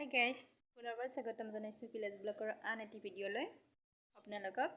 Hi guys, পুনৰবাৰ স্বাগতম জনাইছোঁ ভিলেজ ব্লগৰ আন এটি ভিডিঅ'লৈ। আপোনালোকক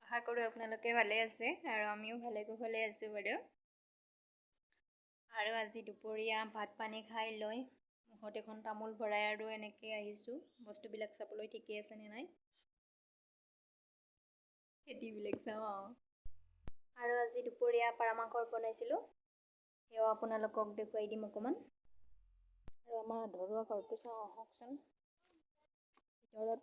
আশা কৰোঁ আপোনালোকে ভালে আছে আৰু আমিও ভালে কুশলে আছোঁ বাৰু। আৰু আজি দুপৰীয়া ভাত পানী খাই লৈ মুখত এখন তামোল ভৰাই আৰু এনেকৈ আহিছোঁ বস্তুবিলাক চাবলৈ ঠিকেই আছেনে নাই, খেতিবিলাক চাওঁ। আৰু আজি দুপৰীয়া পাৰ মাংস বনাইছিলোঁ, সেয়াও আপোনালোকক দেখুৱাই দিম অকণমান। আৰু আমাৰ ঘৰুৱা ঘৰটো চাওঁ আহকচোন। ভিতৰত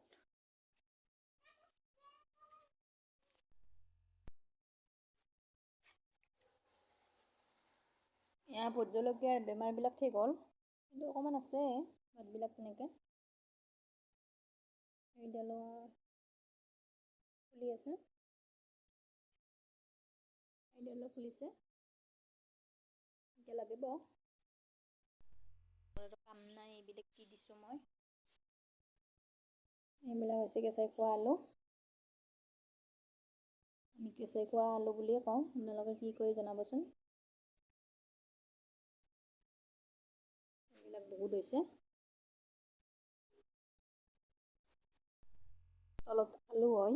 এয়া ভোট জলকীয়াৰ বেমাৰবিলাক ঠিক হ'ল, কিন্তু অকণমান আছে পাতবিলাক তেনেকৈ। এইডালো ফুলি আছে, এইডালো ফুলিছে, এতিয়া লাগিব। কাম নাই, এইবিলাক কি দিছোঁ মই। এইবিলাক হৈছে কেঁচাই খোৱা আলু। আমি কেঁচাই খোৱা আলু বুলিয়ে কওঁ, আপোনালোকে কি কৰি জনাবচোন। এইবিলাক বহুত হৈছে। তলত আলু হয়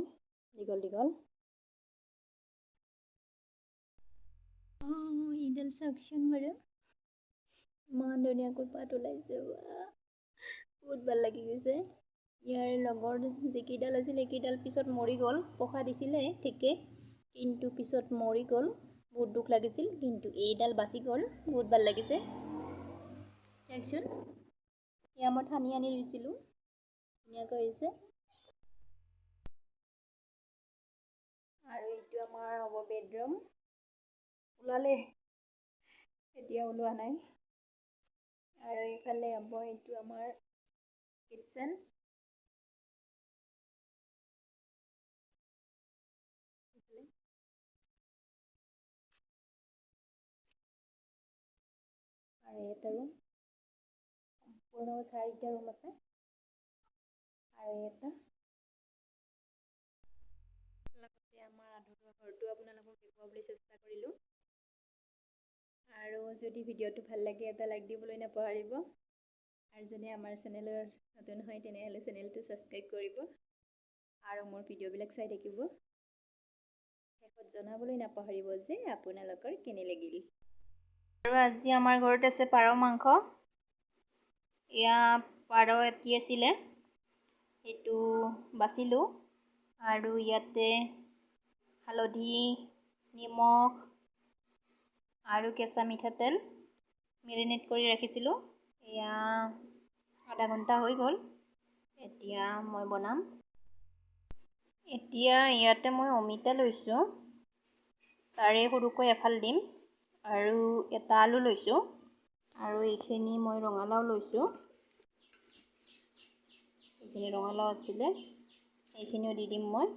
দীঘল দীঘল। এইডাল চাওকচোন বাৰু, ইমান ধুনীয়াকৈ পাত ওলাইছে, বহুত ভাল লাগি গৈছে। ইয়াৰ লগৰ যিকেইডাল আছিল সেইকেইডাল পিছত মৰি গ'ল, পসা দিছিলে ঠিকেই, কিন্তু পিছত মৰি গ'ল, বহুত দুখ লাগিছিল। কিন্তু এইডাল বাচি গ'ল, বহুত ভাল লাগিছে। চাওকচোন, এয়া মই ঠানি আনি ৰুইছিলোঁ, ধুনীয়াকৈ হৈছে। আৰু এইটো আমাৰ হ'ব বেডৰুম, ওলালে, এতিয়া ওলোৱা নাই। আৰু এইফালে হ'ব এইটো আমাৰ কিটচেন। আৰু এটা ৰুম, সম্পূৰ্ণ 4টা ৰুম আছে। আৰু এটা লগতে আমাৰ আধৰুৱা ঘৰটো আপোনালোকক দেখুৱাবলৈ চেষ্টা কৰিলোঁ। আৰু যদি ভিডিঅ'টো ভাল লাগে এটা লাইক দিবলৈ নাপাহৰিব। আৰু যদি আমাৰ চেনেলৰ নতুন হয় তেনেহ'লে চেনেলটো ছাবস্ক্ৰাইব কৰিব আৰু মোৰ ভিডিঅ'বিলাক চাই থাকিব। শেষত জনাবলৈ নাপাহৰিব যে আপোনালোকৰ কেনে লাগিল। আৰু আজি আমাৰ ঘৰত আছে পাৰ মাংস। এয়া পাৰ এটি আছিলে, সেইটো বাচিলোঁ। আৰু ইয়াতে হালধি, নিমখ আৰু কেঁচা মিঠাতেল মেৰিনেট কৰি ৰাখিছিলোঁ। এয়া আধা ঘণ্টা হৈ গ'ল, এতিয়া মই বনাম। এতিয়া ইয়াতে মই অমিতা লৈছোঁ, তাৰে সৰুকৈ এফাল দিম। আৰু এটা আলু লৈছোঁ, আৰু এইখিনি মই ৰঙালাও লৈছোঁ। এইখিনি ৰঙালাও আছিলে, এইখিনিও দি দিম মই।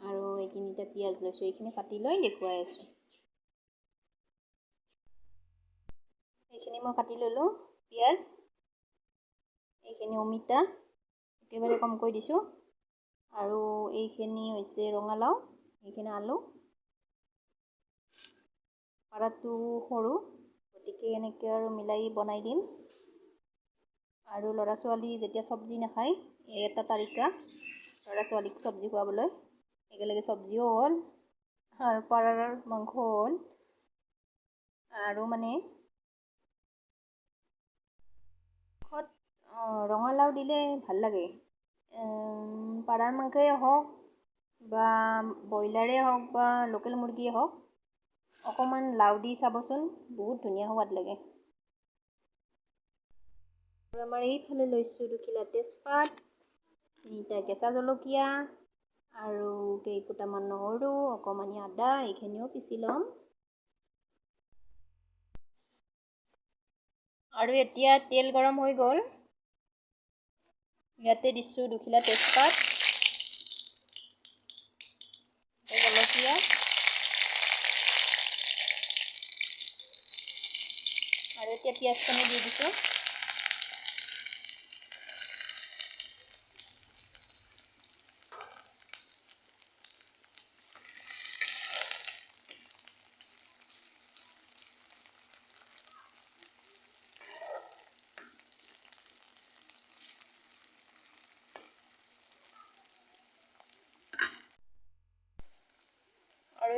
আৰু এইখিনিতে পিঁয়াজ লৈছোঁ, এইখিনি কাটি লৈ দেখুৱাই আছোঁ। এইখিনি মই কাটি ল'লোঁ পিঁয়াজ, এইখিনি অমিতা একেবাৰে কমকৈ দিছোঁ। আৰু এইখিনি হৈছে ৰঙালাও, এইখিনি আলু। পাৰাটো সৰু, গতিকে এনেকৈ আৰু মিলাই বনাই দিম। আৰু ল'ৰা ছোৱালী যেতিয়া চব্জি নাখায়, এই এটা তালিকা ল'ৰা ছোৱালীক চব্জি খুৱাবলৈ। একেলগে চব্জিও হ'ল আৰু পাৰৰ মাংসও হ'ল। আৰু মানে ৰঙালাও দিলে ভাল লাগে। পাৰৰ মাংসই হওক বা ব্ৰইলাৰেই হওক বা লোকেল মুৰ্গীয়ে হওক, অকণমান লাও দি চাবচোন, বহুত ধুনীয়া সোৱাদ লাগে। আৰু আমাৰ এইফালে লৈছোঁ 2খিলা তেজপাত, 3টা কেঁচা জলকীয়া আৰু কেইফুটামান নহৰু, অকণমানি আদা, এইখিনিও পিচি ল'ম। আৰু এতিয়া তেল গৰম হৈ গ'ল, ইয়াতে দিছোঁ 2খিলা তেজপাত, জলকীয়া আৰু এতিয়া পিঁয়াজখিনি দি দিছোঁ।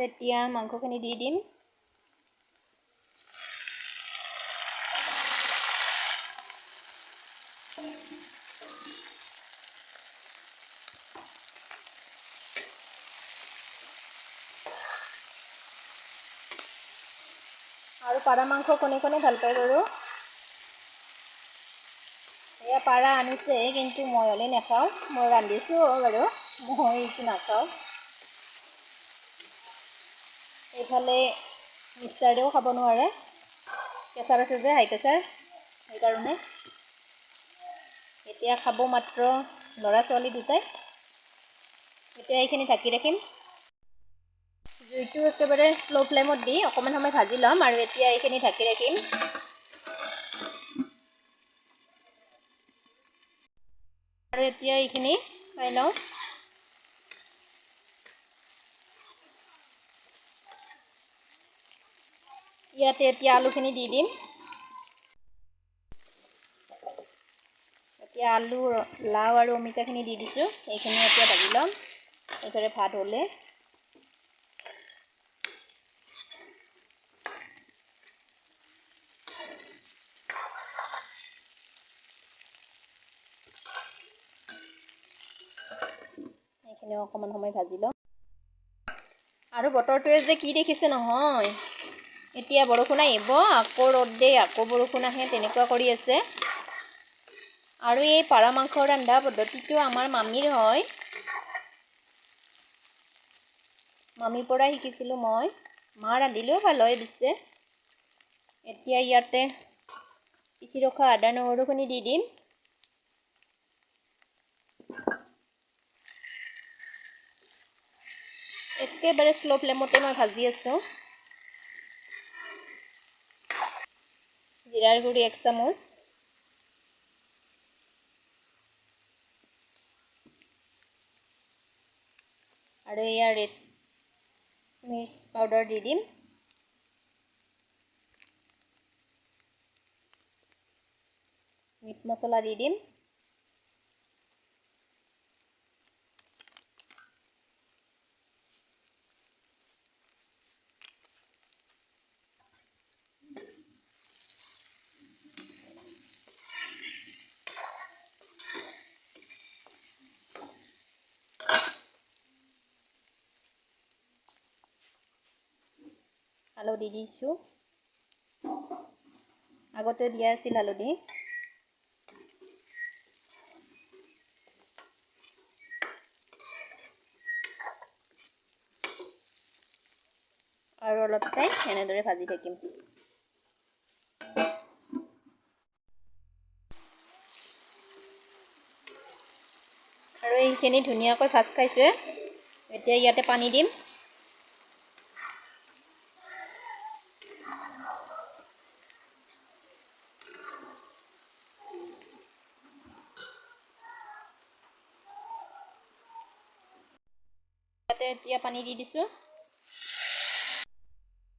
এতিয়া মাংসখিনি দি দিম। আৰু পাৰা মাংস কোনে কোনে ভাল পায় বাৰু? এয়া পাৰা আনিছে, কিন্তু মই হ'লে নাখাওঁ। মই ৰান্ধিছোঁ বাৰু, মই এইটো নাখাওঁ। এইফালে মিষ্টাৰেও খাব নোৱাৰে, প্ৰেছাৰ আছে যে, হাই প্ৰেছাৰ, সেইকাৰণে। এতিয়া খাব মাত্ৰ ল'ৰা ছোৱালী দুটাই। এতিয়া এইখিনি ঢাকি ৰাখিম। জুইটো একেবাৰে শ্ল' ফ্লেমত দি অকণমান সময় ভাজি ল'ম, আৰু এতিয়া এইখিনি ঢাকি ৰাখিম। আৰু এতিয়া এইখিনি চাই লওঁ। ইয়াতে এতিয়া আলুখিনি দি দিম। এতিয়া আলু, লাও আৰু অমিতাখিনি দি দিছোঁ। এইখিনি এতিয়া ভাজি ল'ম। এইফালে ভাত হ'লে এইখিনি অকণমান সময় ভাজি ল'ম। আৰু বতৰটোৱে যে কি দেখিছে নহয়, এতিয়া বৰষুণ আহিব, আকৌ ৰ'দ দিয়ে, আকৌ বৰষুণ আহে, তেনেকুৱা কৰি আছে। আৰু এই পাৰ মাংস ৰন্ধা পদ্ধতিটো আমাৰ মামীৰ হয়। মামীৰ পৰা শিকিছিলোঁ মই। মা ৰান্ধিলেও ভাল হয় পিছে। এতিয়া ইয়াতে পিচি ৰখা আদা নহৰুখিনি দি দিম। একেবাৰে শ্ল' ফ্লেমতে মই ভাজি আছোঁ। জিৰাৰ গুড়ি 1 চামুচ, আৰু এয়া ৰেড মিৰ্চ পাউডাৰ দি দিম। মিট মছলা দি দিম। হালধি দিছোঁ, আগতে দিয়া আছিল হালধি। আৰু অলপ টাইম এনেদৰে ভাজি থাকিম। আৰু এইখিনি ধুনীয়াকৈ ভাজ খাইছে। এতিয়া ইয়াতে পানী দিম। ইয়াতে এতিয়া পানী দি দিছোঁ।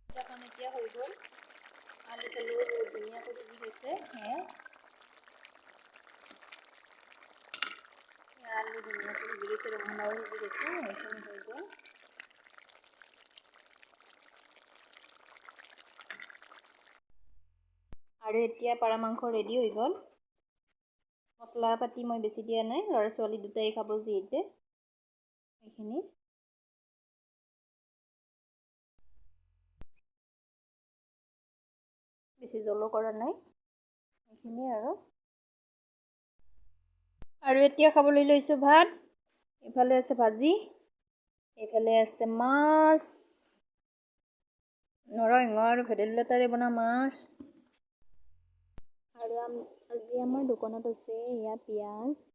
আঞ্জাখন এতিয়া হৈ গ'ল। আলু চালু ধুনীয়াকৈ সিজি গৈছে। আলু ধুনীয়াকৈ সিজি গৈছে, ৰঙালাও সিজি গৈছে, এইখিনি হৈ গ'ল। আৰু এতিয়া পাৰ মাংস ৰেডি হৈ গ'ল। মছলা পাতি মই বেছি দিয়া নাই, ল'ৰা ছোৱালী দুটাই খাব যিহেতু। এইখিনি বেছি জ্বলো কৰা নাই, এইখিনিয়ে আৰু। আৰু এতিয়া খাবলৈ লৈছোঁ ভাত। এইফালে আছে ভাজি, এইফালে আছে মাছ, নৰসিংহ আৰু ভেদাইলতাৰে বনোৱা মাছ। আৰু আজি আমাৰ দোকানত আছে এয়া পিঁয়াজ,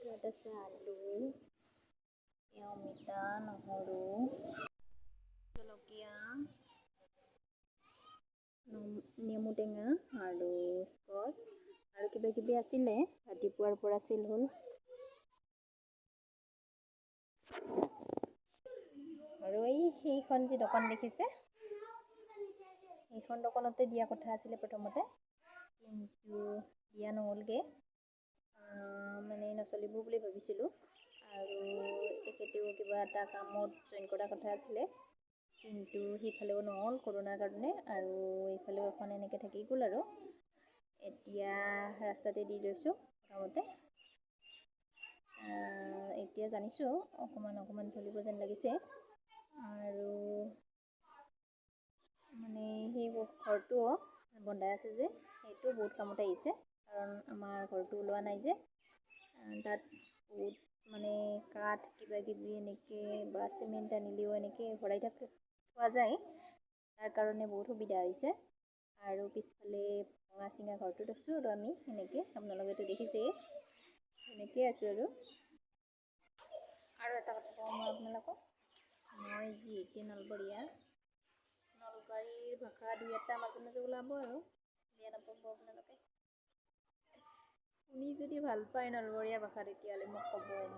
ইয়াত আছে আলু, এয়া অমিতা, নহৰু, জলকীয়া, নেমু টেঙা আৰু স্কচ আৰু কিবা কিবি আছিলে, ৰাতিপুৱাৰ পৰা চেল হ'ল। আৰু সেইখন যি দোকান দেখিছে, সেইখন দোকানতে দিয়া কথা আছিলে প্ৰথমতে, কিন্তু দিয়া নহ'লগৈ, মানে নচলিব বুলি ভাবিছিলোঁ। আৰু তেখেতেও কিবা এটা কামত জইন কৰাৰ কথা আছিলে, কিন্তু সিফালেও নহ'ল কৰোণাৰ কাৰণে, আৰু এইফালেও এখন এনেকৈ থাকি গ'ল। আৰু এতিয়া ৰাস্তাতে দি লৈছোঁ প্ৰথমতে। এতিয়া জানিছোঁ অকণমান চলিব যেন লাগিছে। আৰু মানে সেই ঘৰটোও বন্ধাই আছে যে, সেইটো বহুত কামত আহিছে, কাৰণ আমাৰ ঘৰটো ওলোৱা নাই যে, তাত বহুত মানে কাঠ কিবা কিবি এনেকৈ বা চিমেণ্ট আনিলেও এনেকৈ ভৰাই থোৱা যায়, তাৰ কাৰণে বহুত সুবিধা হৈছে। আৰু পিছফালে ভঙা চিঙা ঘৰটোত আছোঁ আৰু আমি সেনেকৈ, আপোনালোকেতো দেখিছেই, সেনেকৈ আছোঁ। আৰু এটা কথা কওঁ মই আপোনালোকক, মই যিহেতু নলবৰীয়া, নলবাৰীৰ ভাষা দুই এটা মাজে মাজে ওলাব, আৰু বেয়া নাপাব আপোনালোকে। শুনি যদি ভাল পায় নলবৰীয়া ভাষা, তেতিয়াহ'লে মোক ক'ব।